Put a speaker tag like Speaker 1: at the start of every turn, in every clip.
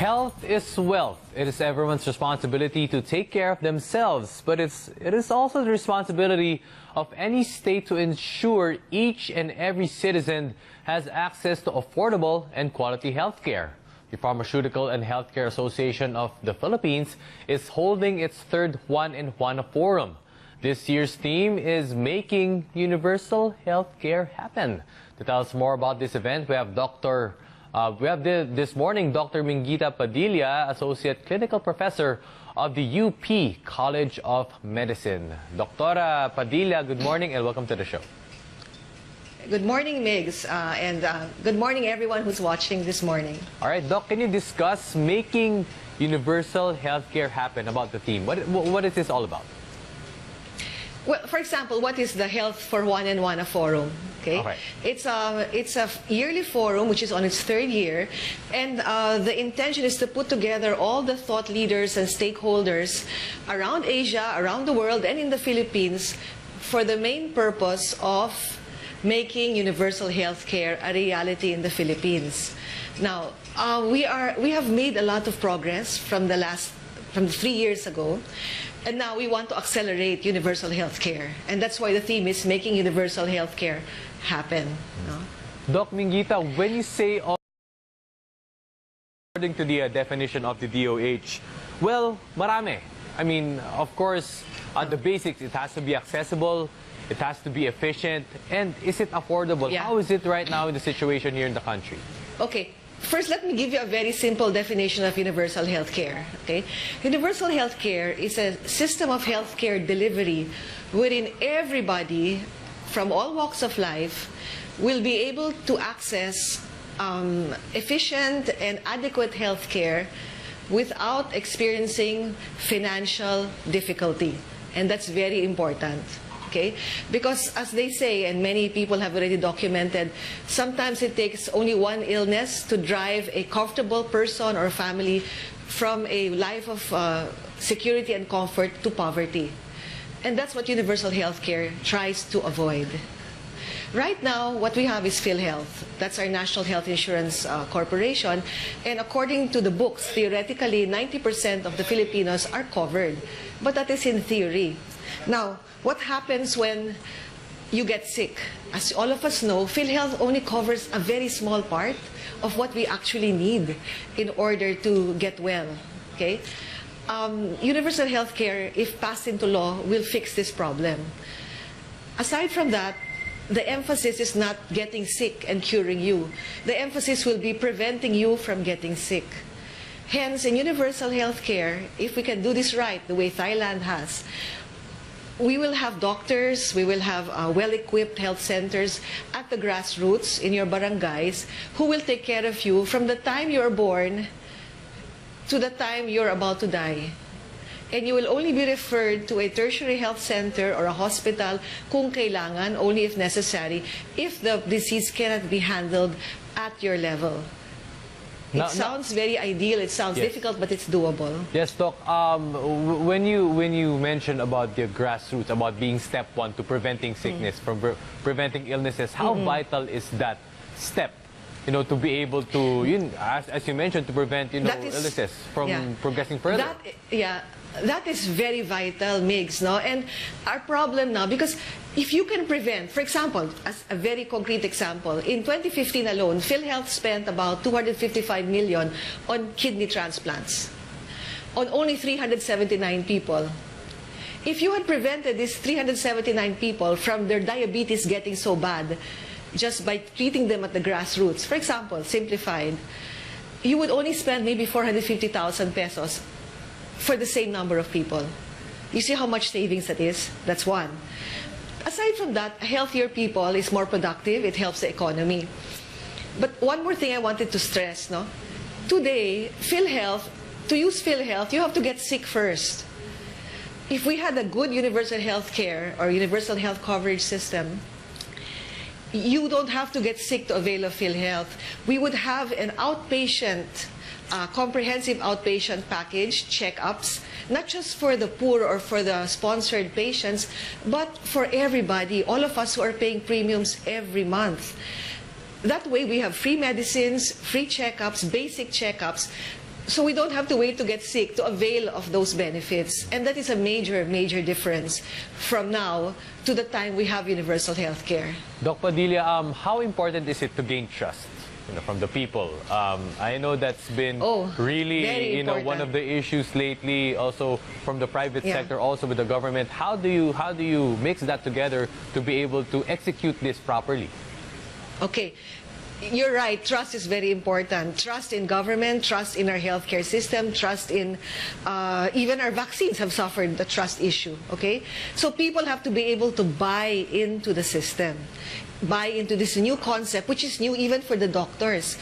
Speaker 1: Health is wealth. It is everyone's responsibility to take care of themselves, but it is also the responsibility of any state to ensure each and every citizen has access to affordable and quality health care. The Pharmaceutical and Healthcare Association of the Philippines is holding its third Juan and Juana Forum. This year's theme is Making Universal Healthcare Happen. To tell us more about this event, we have this morning Dr. Minguita Padilla, Associate Clinical Professor of the UP College of Medicine. Dr. Padilla, good morning and welcome to the show.
Speaker 2: Good morning, Migs, and good morning everyone who's watching this morning.
Speaker 1: All right, Doc, can you discuss Making Universal Healthcare Happen about the theme? What is this all about?
Speaker 2: Well, for example, what is the Health for Juan and Juana Forum? Okay. It's a yearly forum which is on its third year, and the intention is to put together all the thought leaders and stakeholders around Asia, around the world, and in the Philippines for the main purpose of making universal health care a reality in the Philippines. Now, we have made a lot of progress from 3 years ago. And now we want to accelerate universal health care. And that's why the theme is Making Universal Health Care Happen. No?
Speaker 1: Doc Minguita, when you say according to the definition of the DOH, well, marami. I mean, of course, the basics, it has to be accessible, it has to be efficient, and is it affordable? Yeah. How is it right now in the situation here in the country?
Speaker 2: Okay. First, let me give you a very simple definition of universal health care. Okay? Universal health care is a system of health care delivery wherein everybody from all walks of life will be able to access efficient and adequate health care without experiencing financial difficulty. And that's very important. Okay? Because as they say, and many people have already documented, sometimes it takes only one illness to drive a comfortable person or family from a life of security and comfort to poverty. And that's what universal health care tries to avoid. Right now, what we have is PhilHealth. That's our National Health Insurance Corporation. And according to the books, theoretically, 90% of the Filipinos are covered. But that is in theory. Now, what happens when you get sick? As all of us know, PhilHealth only covers a very small part of what we actually need in order to get well. Okay? Universal health care, if passed into law, will fix this problem. Aside from that, the emphasis is not getting sick and curing you. The emphasis will be preventing you from getting sick. Hence, in universal health care, if we can do this right, the way Thailand has, we will have doctors, we will have well-equipped health centers at the grassroots in your barangays who will take care of you from the time you are born to the time you're about to die. And you will only be referred to a tertiary health center or a hospital kung kailangan, only if necessary, if the disease cannot be handled at your level. It sounds very ideal, it sounds difficult, but it's doable.
Speaker 1: Yes, Doc. When you mentioned about the grassroots, about being step one to preventing sickness, from preventing illnesses, how vital is that step, to be able to, as you mentioned, to prevent, illnesses from progressing further?
Speaker 2: That is very vital, Migs, no? And our problem now, because if you can prevent, for example, as a very concrete example, in 2015 alone, PhilHealth spent about 255 million on kidney transplants on only 379 people. If you had prevented these 379 people from their diabetes getting so bad just by treating them at the grassroots, for example, simplified, you would only spend maybe 450,000 pesos for the same number of people. You see how much savings that is? That's one. Aside from that, healthier people is more productive. It helps the economy. But one more thing I wanted to stress, no? Today, PhilHealth, to use PhilHealth, you have to get sick first. If we had a good universal health care or universal health coverage system, you don't have to get sick to avail of PhilHealth. We would have an outpatient comprehensive outpatient package, checkups, not just for the poor or for the sponsored patients, but for everybody, all of us who are paying premiums every month. That way we have free medicines, free checkups, basic checkups, So we don't have to wait to get sick to avail of those benefits. And that is a major, major difference from now to the time we have universal health care.
Speaker 1: Doc Padilla, how important is it to gain trust, from the people? I know that's been really, one of the issues lately, also from the private sector, also with the government. How do you mix that together to be able to execute this properly?
Speaker 2: Okay. You're right. Trust is very important. Trust in government, trust in our healthcare system, trust in even our vaccines have suffered the trust issue. Okay, so people have to be able to buy into the system, buy into this new concept, which is new even for the doctors.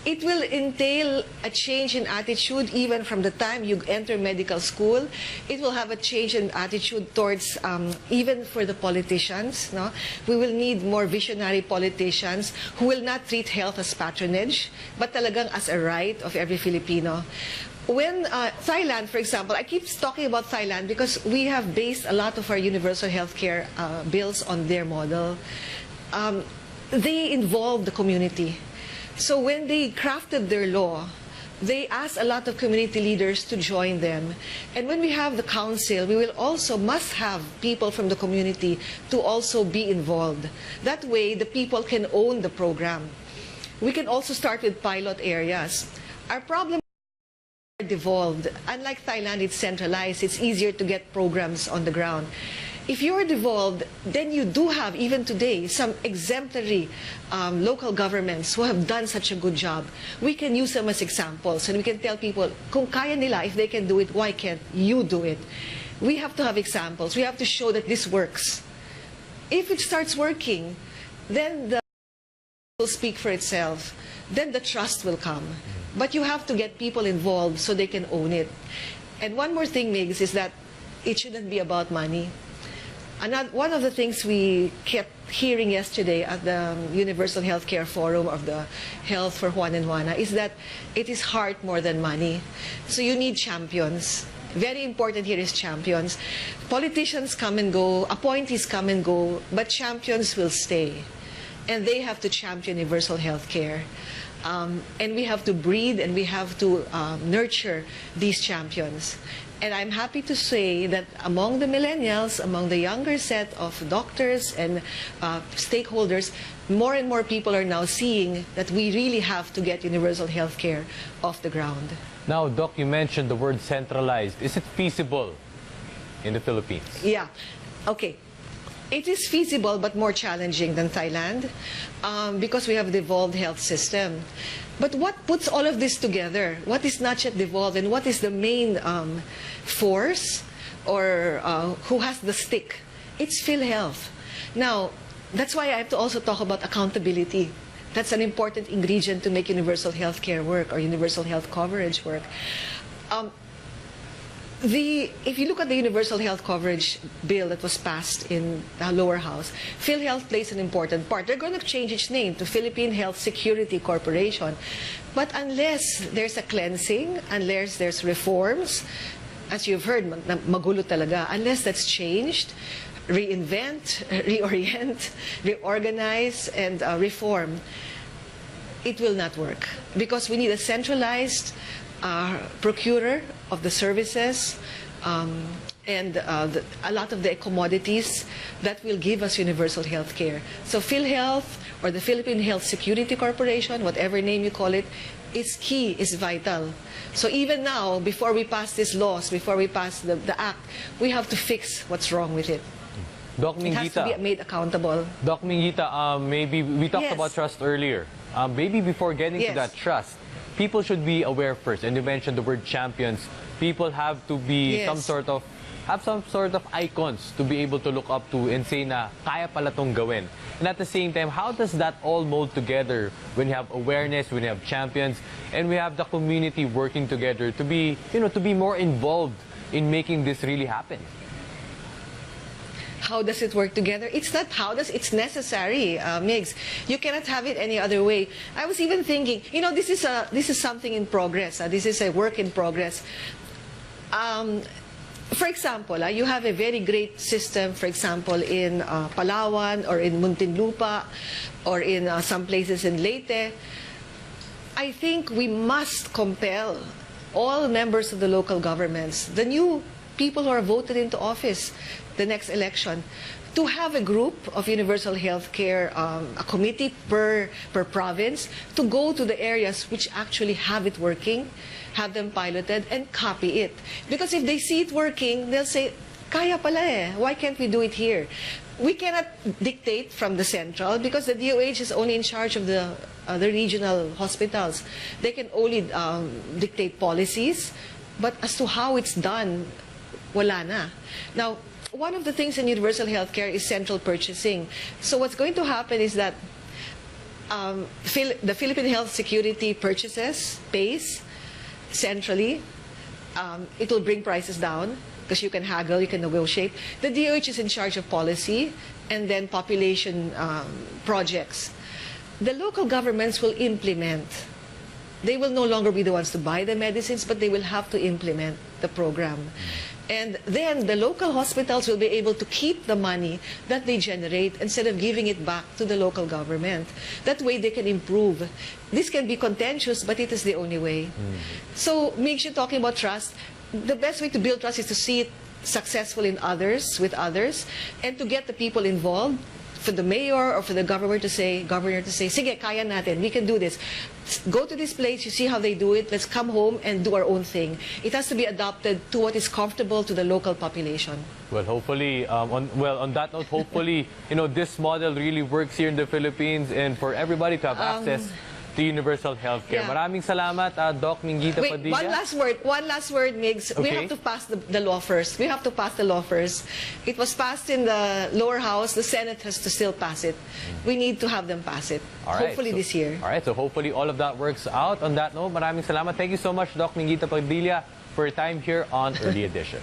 Speaker 2: It will entail a change in attitude even from the time you enter medical school. It will have a change in attitude towards even for the politicians. No? We will need more visionary politicians who will not treat health as patronage, but talagang as a right of every Filipino. When Thailand, for example, I keep talking about Thailand because we have based a lot of our universal healthcare bills on their model. They involve the community. So when they crafted their law, they asked a lot of community leaders to join them. And when we have the council, we will also must have people from the community to also be involved. That way, the people can own the program. We can also start with pilot areas. Our problem is devolved. Unlike Thailand, it's centralized. It's easier to get programs on the ground. If you're devolved, then you do have, even today, some exemplary local governments who have done such a good job. We can use them as examples, and we can tell people, kung kaya nila, if they can do it, why can't you do it? We have to have examples. We have to show that this works. If it starts working, then the will speak for itself. Then the trust will come. But you have to get people involved so they can own it. And one more thing, Migs, is that it shouldn't be about money. One of the things we kept hearing yesterday at the Universal Healthcare Forum of the Health for Juan and Juana is that it is heart more than money. So you need champions. Very important here is champions. Politicians come and go, appointees come and go, but champions will stay. And they have to champion universal health care. And we have to breed and we have to nurture these champions. And I'm happy to say that among the millennials, among the younger set of doctors and stakeholders, more and more people are now seeing that we really have to get universal health care off the ground.
Speaker 1: Now, Doc, you mentioned the word centralized. Is it feasible in the Philippines?
Speaker 2: Yeah. Okay. It is feasible but more challenging than Thailand because we have a devolved health system. But what puts all of this together? What is not yet devolved and what is the main force or who has the stick? It's PhilHealth. Now, that's why I have to also talk about accountability. That's an important ingredient to make universal health care work or universal health coverage work. If you look at the Universal Health Coverage Bill that was passed in the lower house, PhilHealth plays an important part. They're going to change its name to Philippine Health Security Corporation. But unless there's a cleansing, unless there's reforms, as you've heard, magulo talaga, unless that's changed, reinvent, reorient, reorganize, and reform, it will not work. Because we need a centralized procurer of the services and a lot of the commodities that will give us universal health care. So PhilHealth or the Philippine Health Security Corporation, whatever name you call it, is key, is vital. So even now, before we pass these laws, before we pass the act, we have to fix what's wrong with it.
Speaker 1: Doc Minguita,
Speaker 2: it has to be made accountable.
Speaker 1: Doc Minguita, maybe we talked about trust earlier. Maybe before getting to that trust, people should be aware first, and you mentioned the word champions. People have to be some sort of icons to be able to look up to and say na kaya pala tong gawin. And at the same time, how does that all mold together when you have awareness, when you have champions, and we have the community working together to be, to be more involved in making this really happen?
Speaker 2: How does it work together? It's not how does, it's necessary, Migs. You cannot have it any other way. I was even thinking, this is something in progress. This is a work in progress. For example, you have a very great system, for example, in Palawan or in Muntinlupa or in some places in Leyte. I think we must compel all members of the local governments, the new people who are voted into office the next election, to have a group of universal health care, a committee per province, to go to the areas which actually have it working, have them piloted, and copy it. Because if they see it working, they'll say, kaya pala eh, why can't we do it here? We cannot dictate from the central because the DOH is only in charge of the regional hospitals. They can only dictate policies, but as to how it's done, wala na. Now, one of the things in universal healthcare is central purchasing. So what's going to happen is that the Philippine Health Security pays centrally. It will bring prices down because you can haggle, you can negotiate. The DOH is in charge of policy and then population projects. The local governments will implement. They will no longer be the ones to buy the medicines, but they will have to implement the program. And then the local hospitals will be able to keep the money that they generate instead of giving it back to the local government. That way they can improve. This can be contentious, but it is the only way. So, Migs, you're talking about trust. The best way to build trust is to see it successful in others, with others, and to get the people involved. For the mayor or for the governor to say, sige, kaya natin, we can do this. Go to this place, you see how they do it, let's come home and do our own thing. It has to be adapted to what is comfortable to the local population.
Speaker 1: Well, hopefully, on that note, hopefully, this model really works here in the Philippines and for everybody to have access to universal healthcare.
Speaker 2: Yeah.
Speaker 1: Maraming salamat, Doc Minguita Padilla.
Speaker 2: One last word, Migs.
Speaker 1: Okay.
Speaker 2: We have to pass the law first. We have to pass the law first. It was passed in the lower house. The Senate has to still pass it. We need to have them pass it. Hopefully this year.
Speaker 1: All right, so hopefully all of that works out. On that note, maraming salamat. Thank you so much, Doc Minguita Padilla, for your time here on Early Edition.